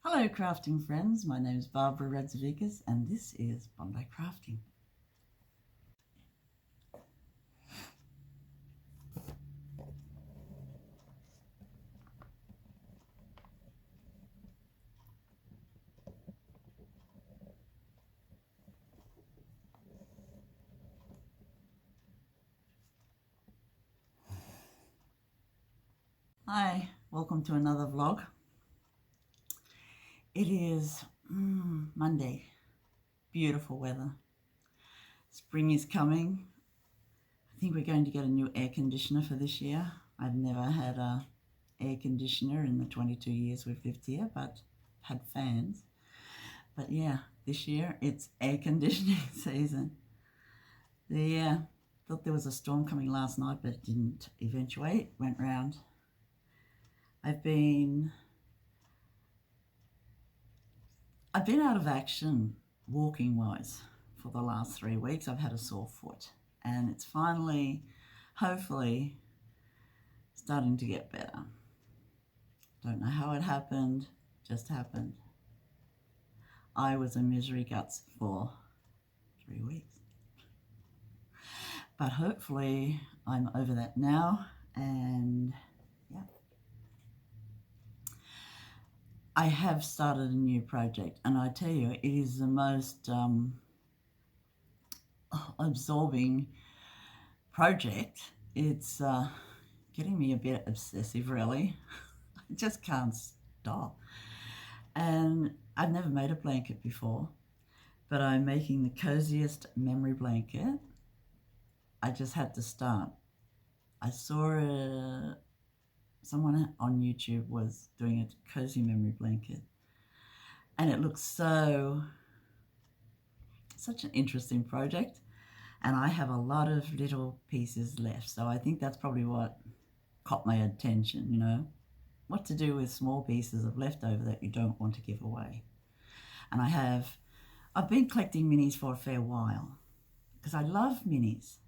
Hello crafting friends, my name is Barbara Radzevicius and this is Bondi Crafting. Hi, welcome to another vlog. It is Monday, beautiful weather. Spring is coming. I think we're going to get a new air conditioner for this year. I've never had a air conditioner in the 22 years we've lived here, but had fans. But yeah, this year it's air conditioning season. Thought there was a storm coming last night, but it didn't eventuate, went round. I've been out of action walking wise for the last 3 weeks. I've had a sore foot and it's finally, hopefully, starting to get better. Don't know how it happened, just happened. I was a misery guts for 3 weeks. But hopefully I'm over that now, and yeah. I have started a new project, and I tell you, it is the most absorbing project. It's getting me a bit obsessive, really. I just can't stop. And I've never made a blanket before, but I'm making the Coziest Memory Blanket. I just had to start. I saw someone on YouTube was doing a cozy memory blanket, and it looks such an interesting project, and I have a lot of little pieces left, so I think that's probably what caught my attention, you know, what to do with small pieces of leftover that you don't want to give away. And I've been collecting minis for a fair while because I love minis.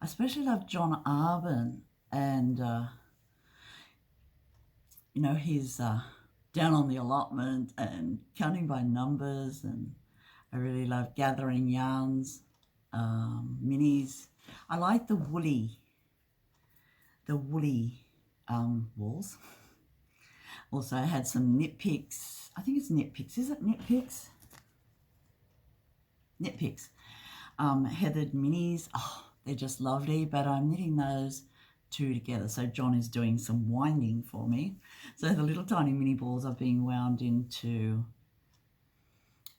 I especially love John Arbon, and you know, he's down on the allotment and counting by numbers, and I really love gathering yarns, minis. I like the woolly wools. Also, I had some knit picks. I think it's knit picks. Is it knit picks? Knit picks. Heathered minis. Oh, they're just lovely, but I'm knitting those two together. So John is doing some winding for me. So the little tiny mini balls are being wound into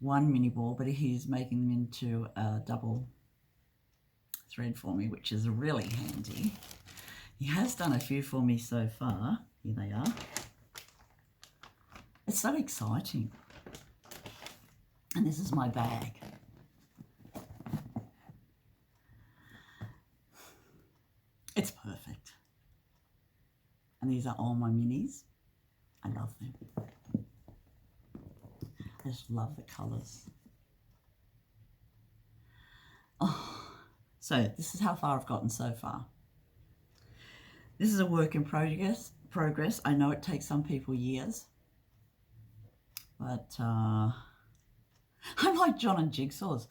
one mini ball, but he's making them into a double thread for me, which is really handy. He has done a few for me so far. Here they are. It's so exciting. And this is my bag. It's perfect. And these are all my minis. I love them. I just love the colours. Oh, so this is how far I've gotten so far. This is a work in progress. I know it takes some people years, but I'm like John and Jigsaws.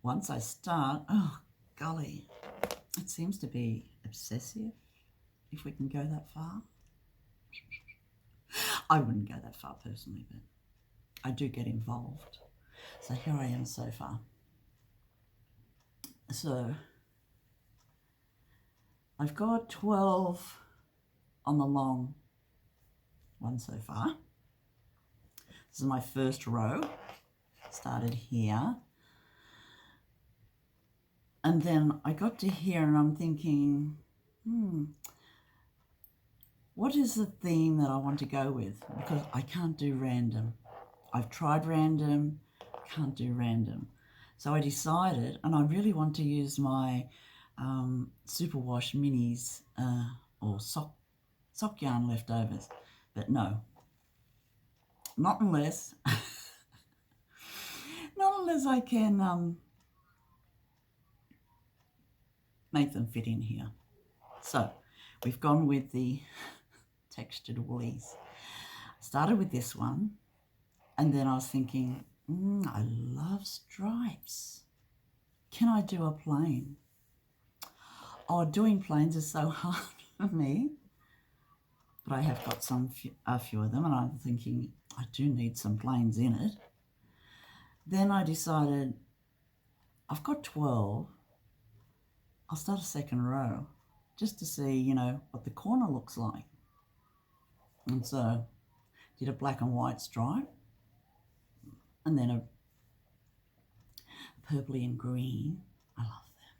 Once I start, oh golly, it seems to be obsessive, if we can go that far. I wouldn't go that far personally, but I do get involved. So here I am so far. So I've got 12 on the long one so far. This is my first row. Started here. And then I got to here and I'm thinking, what is the theme that I want to go with? Because I can't do random. I've tried random, can't do random. So I decided, and I really want to use my superwash minis or sock yarn leftovers, but no, not unless I can make them fit in here. So we've gone with the textured woolies. Started with this one, And then I was thinking, I love stripes. Can I do a plain? Oh, doing plains is so hard for me. But I have got a few of them, and I'm thinking I do need some plains in it. Then I decided I've got 12. I'll start a second row just to see, you know, what the corner looks like. And so did a black and white stripe, and then a purpley and green. I love them.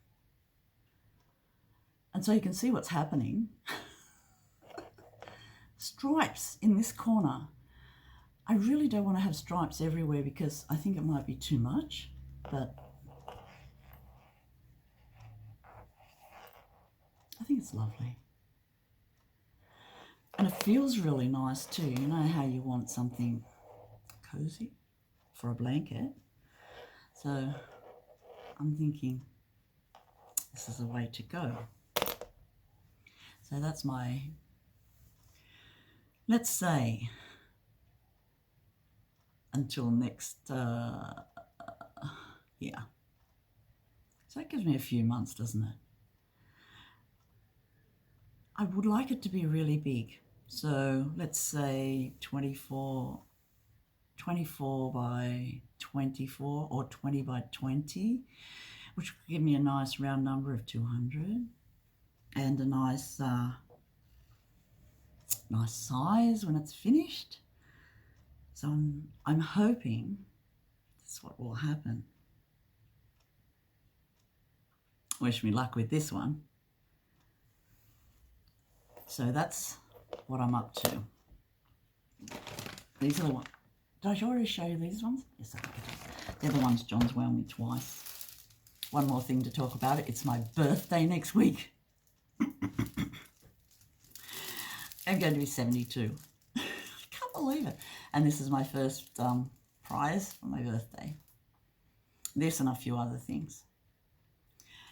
And so you can see what's happening. Stripes in this corner. I really don't want to have stripes everywhere because I think it might be too much, but I think it's lovely. And it feels really nice too. You know how you want something cozy for a blanket. So I'm thinking this is the way to go. So that's my, let's say, until next year. So that gives me a few months, doesn't it? I would like it to be really big. So let's say 24 by 24 or 20 by 20, which would give me a nice round number of 200 and a nice nice size when it's finished. So I'm hoping that's what will happen. Wish me luck with this one. So that's what I'm up to. These are the ones. Did I already show you these ones? Yes, I did. They're the ones John's wound me twice. One more thing to talk about. It's my birthday next week. I'm going to be 72. I can't believe it. And this is my first prize for my birthday. This and a few other things.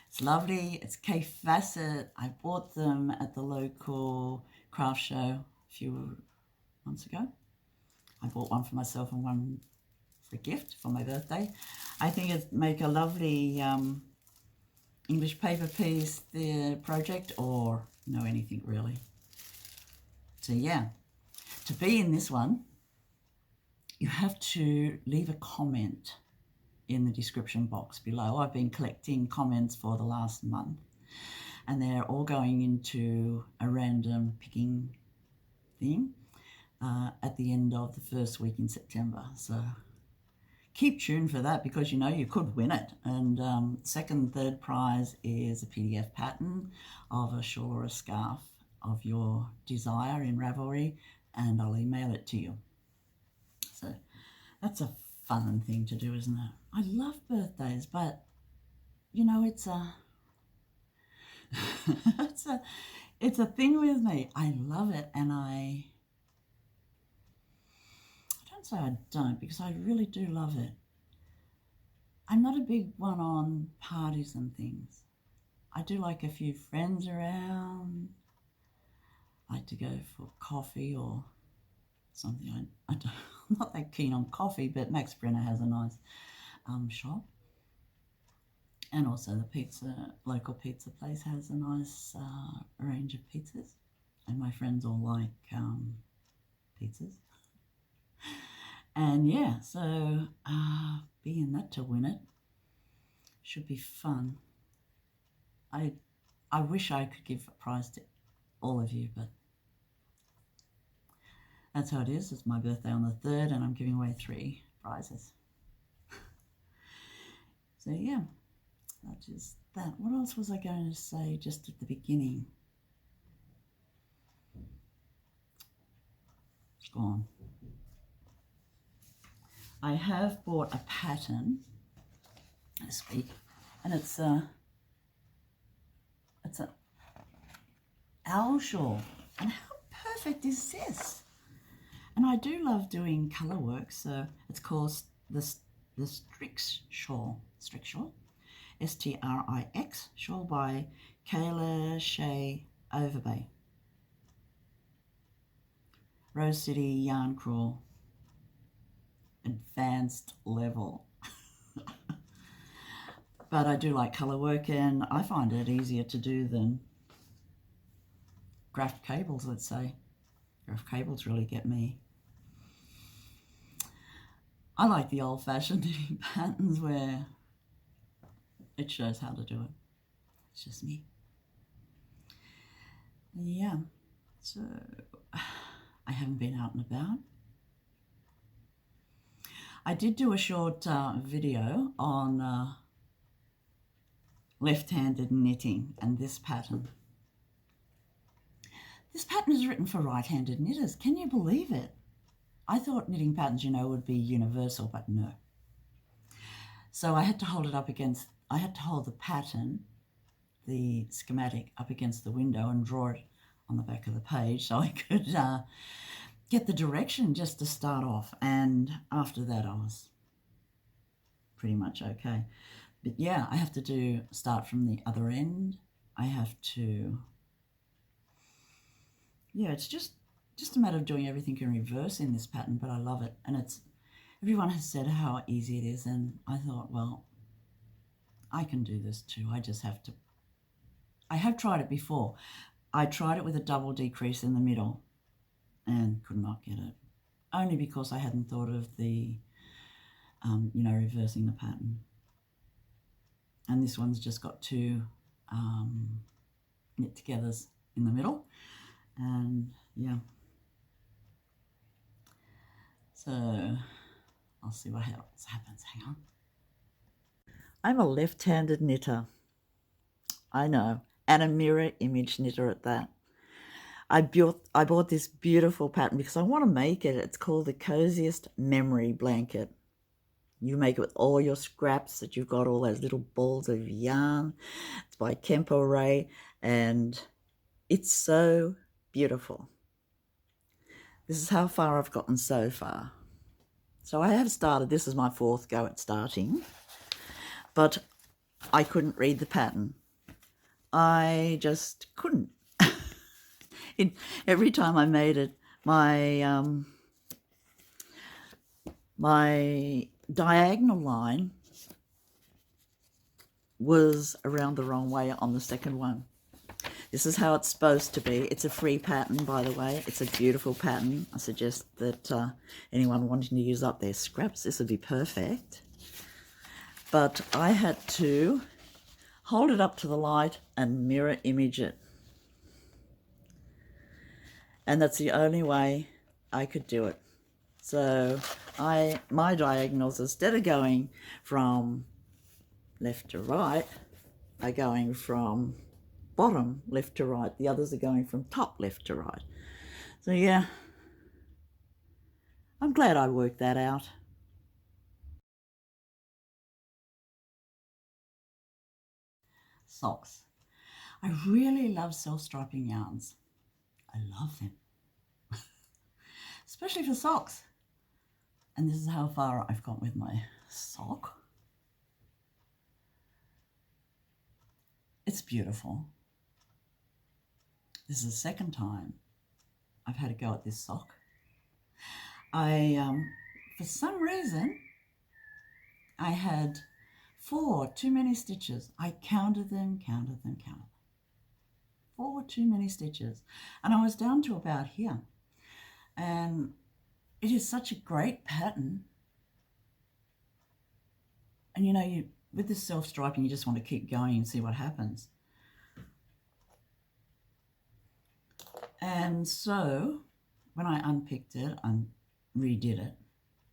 It's lovely. It's Fassett. I bought them at the local craft show a few months ago. I bought one for myself and one for a gift for my birthday. I think it'd make a lovely English paper piece, the project, or no, anything really. So yeah, to be in this one, you have to leave a comment in the description box below. I've been collecting comments for the last month, and they're all going into a random picking thing at the end of the first week in September. So keep tuned for that, because you know you could win it. And second, third prize is a PDF pattern of a shawl or a scarf of your desire in Ravelry, and I'll email it to you. So that's a fun thing to do, isn't it? I love birthdays, but you know, it's a it's a thing with me. I love it, and I don't say I don't, because I really do love it. I'm not a big one on parties and things. I do like a few friends around. I like to go for coffee or something. I'm not that keen on coffee, but Max Brenner has a nice shop. And also the local pizza place has a nice range of pizzas. And my friends all like pizzas. And yeah, so being that to win it should be fun. I wish I could give a prize to all of you, but that's how it is. It's my birthday on the 3rd, and I'm giving away 3 prizes. So yeah, that is that. What else was I going to say just at the beginning? It's gone. I have bought a pattern this week, and it's an owl shawl. And how perfect is this? And I do love doing colour work, so it's called the Strix Shawl, S-T-R-I-X, shawl by Kayla Shea Overbay. Rose City Yarn Crawl. advanced level. But I do like colour work, and I find it easier to do than graphed cables, let's say. Graphed cables really get me. I like the old-fashioned knitting patterns where it shows how to do it. It's just me. Yeah, so I haven't been out and about. I did do a short video on left-handed knitting and this pattern. This pattern is written for right-handed knitters. Can you believe it? I thought knitting patterns, you know, would be universal, but no. So I had to hold it up against, I had to hold the pattern, the schematic, up against the window and draw it on the back of the page so I could get the direction just to start off. And after that, I was pretty much okay. But yeah, I have to start from the other end. I have to, yeah, it's just a matter of doing everything in reverse in this pattern, but I love it. And everyone has said how easy it is, and I thought, well, I can do this too. I just have to. I have tried it before. I tried it with a double decrease in the middle and could not get it, only because I hadn't thought of the, you know, reversing the pattern. And this one's just got two knit togethers in the middle, and yeah. So I'll see what else happens. Hang on. I'm a left-handed knitter. I know, and a mirror image knitter at that. I bought this beautiful pattern because I want to make it. It's called the Coziest Memory Blanket. You make it with all your scraps that you've got, all those little balls of yarn. It's by Kempler Wray, and it's so beautiful. This is how far I've gotten so far. So I have started, this is my fourth go at starting, but I couldn't read the pattern. I just couldn't. Every time I made it, my diagonal line was around the wrong way on the second one. This is how it's supposed to be. It's a free pattern, by the way. It's a beautiful pattern. I suggest that anyone wanting to use up their scraps, this would be perfect. But I had to hold it up to the light and mirror image it. And that's the only way I could do it. So my diagonals, instead of going from left to right, are going from bottom left to right. The others are going from top left to right. So yeah, I'm glad I worked that out. Socks. I really love self-striping yarns. I love them, especially for socks. And this is how far I've got with my sock. It's beautiful. This is the second time I've had a go at this sock. For some reason, I had 4 too many stitches. I counted them. 4 too many stitches. And I was down to about here. And it is such a great pattern. And you know, with this self-striping, you just want to keep going and see what happens. And so when I unpicked it and redid it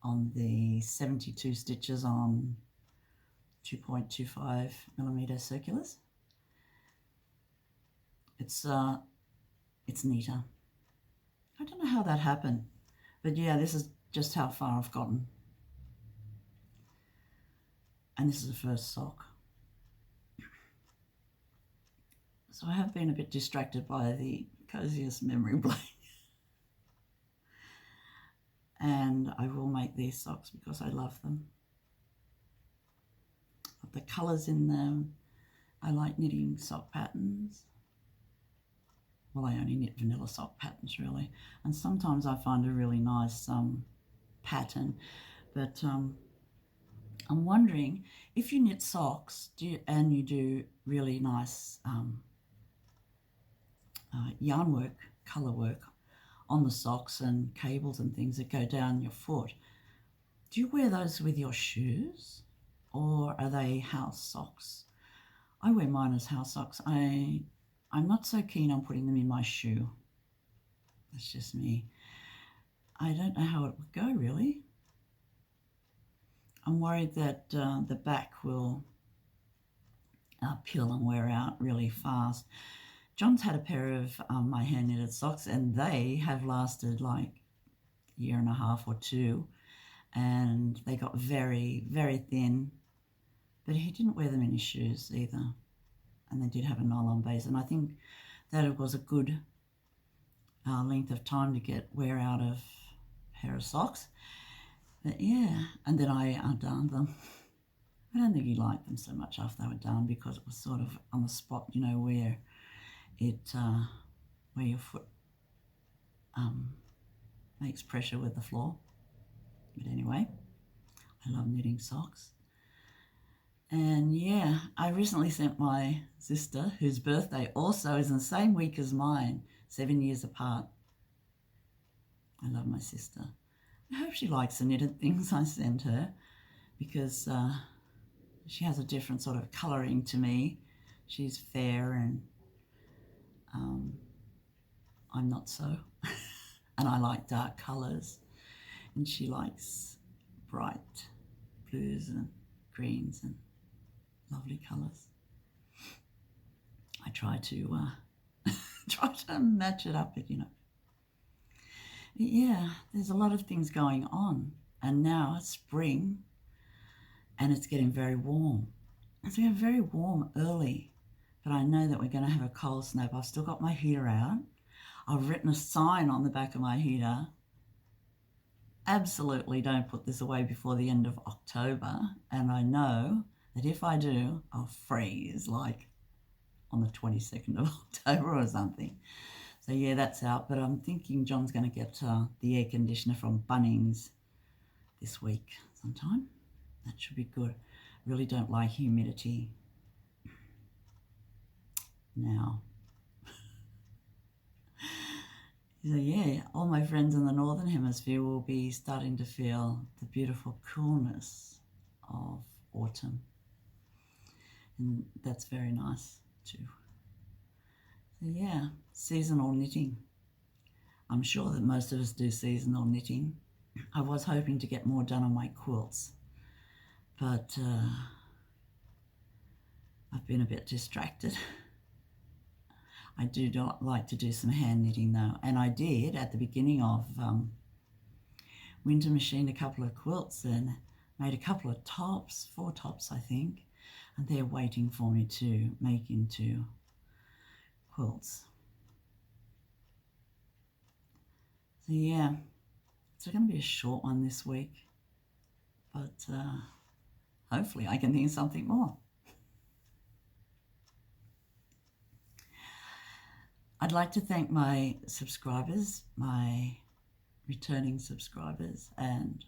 on the 72 stitches on 2.25 millimeter circulars, it's neater. I don't know how that happened, but yeah, this is just how far I've gotten. And this is the first sock. So I have been a bit distracted by the Coziest Memory Blanket. And I will make these socks because I love them. But the colours in them, I like knitting sock patterns. Well, I only knit vanilla sock patterns really. And sometimes I find a really nice pattern But I'm wondering if you knit socks and you do really nice yarn work, colour work on the socks and cables and things that go down your foot, do you wear those with your shoes or are they house socks? I wear mine as house socks. I'm not so keen on putting them in my shoe. That's just me. I don't know how it would go really. I'm worried that the back will peel and wear out really fast. John's had a pair of my hand knitted socks and they have lasted like a year and a half or two, and they got very, very thin, but he didn't wear them in his shoes either. And they did have a nylon base, and I think that it was a good length of time to get wear out of a pair of socks. But yeah, and then I darned them. I don't think he liked them so much after they were done because it was sort of on the spot, you know, where where your foot makes pressure with the floor. But anyway, I love knitting socks. And yeah, I recently sent my sister, whose birthday also is in the same week as mine, 7 years apart. I love my sister. I hope she likes the knitted things I send her because she has a different sort of colouring to me. She's fair and I'm not so. And I like dark colours and she likes bright blues and greens and lovely colours. I try to match it up, you know. But yeah, there's a lot of things going on, and now it's spring and it's getting very warm. It's getting very warm early, but I know that we're going to have a cold snap. I've still got my heater out. I've written a sign on the back of my heater. Absolutely don't put this away before the end of October, and I know that if I do, I'll freeze like on the 22nd of October or something. So yeah, that's out, but I'm thinking John's going to get the air conditioner from Bunnings this week sometime. That should be good. Really don't like humidity now. So yeah, all my friends in the Northern Hemisphere will be starting to feel the beautiful coolness of autumn. And that's very nice too. So yeah, seasonal knitting. I'm sure that most of us do seasonal knitting. I was hoping to get more done on my quilts, but I've been a bit distracted. I do like to do some hand knitting though, and I did at the beginning of winter machined a couple of quilts and made a couple of tops, 4 tops I think, and they're waiting for me to make into quilts. So yeah, it's going to be a short one this week, but hopefully I can think of something more. I'd like to thank my subscribers, my returning subscribers and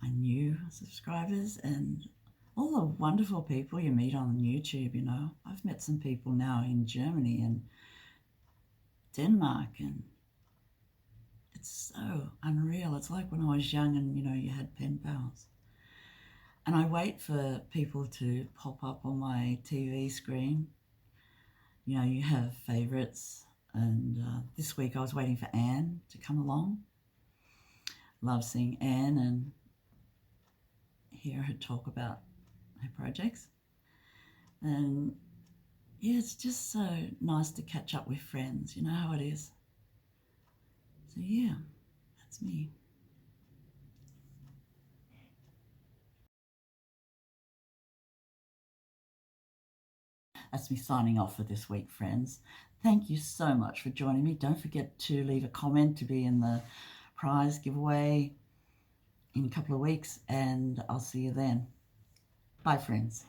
my new subscribers and all the wonderful people you meet on YouTube, you know. I've met some people now in Germany and Denmark, and it's so unreal. It's like when I was young and, you know, you had pen pals. And I wait for people to pop up on my TV screen. You know, you have favourites, and this week I was waiting for Anne to come along. Love seeing Anne and hear her talk about her projects. And yeah, it's just so nice to catch up with friends, you know how it is. So yeah, that's me. That's me signing off for this week, friends. Thank you so much for joining me. Don't forget to leave a comment to be in the prize giveaway in a couple of weeks, and I'll see you then. Bye, friends.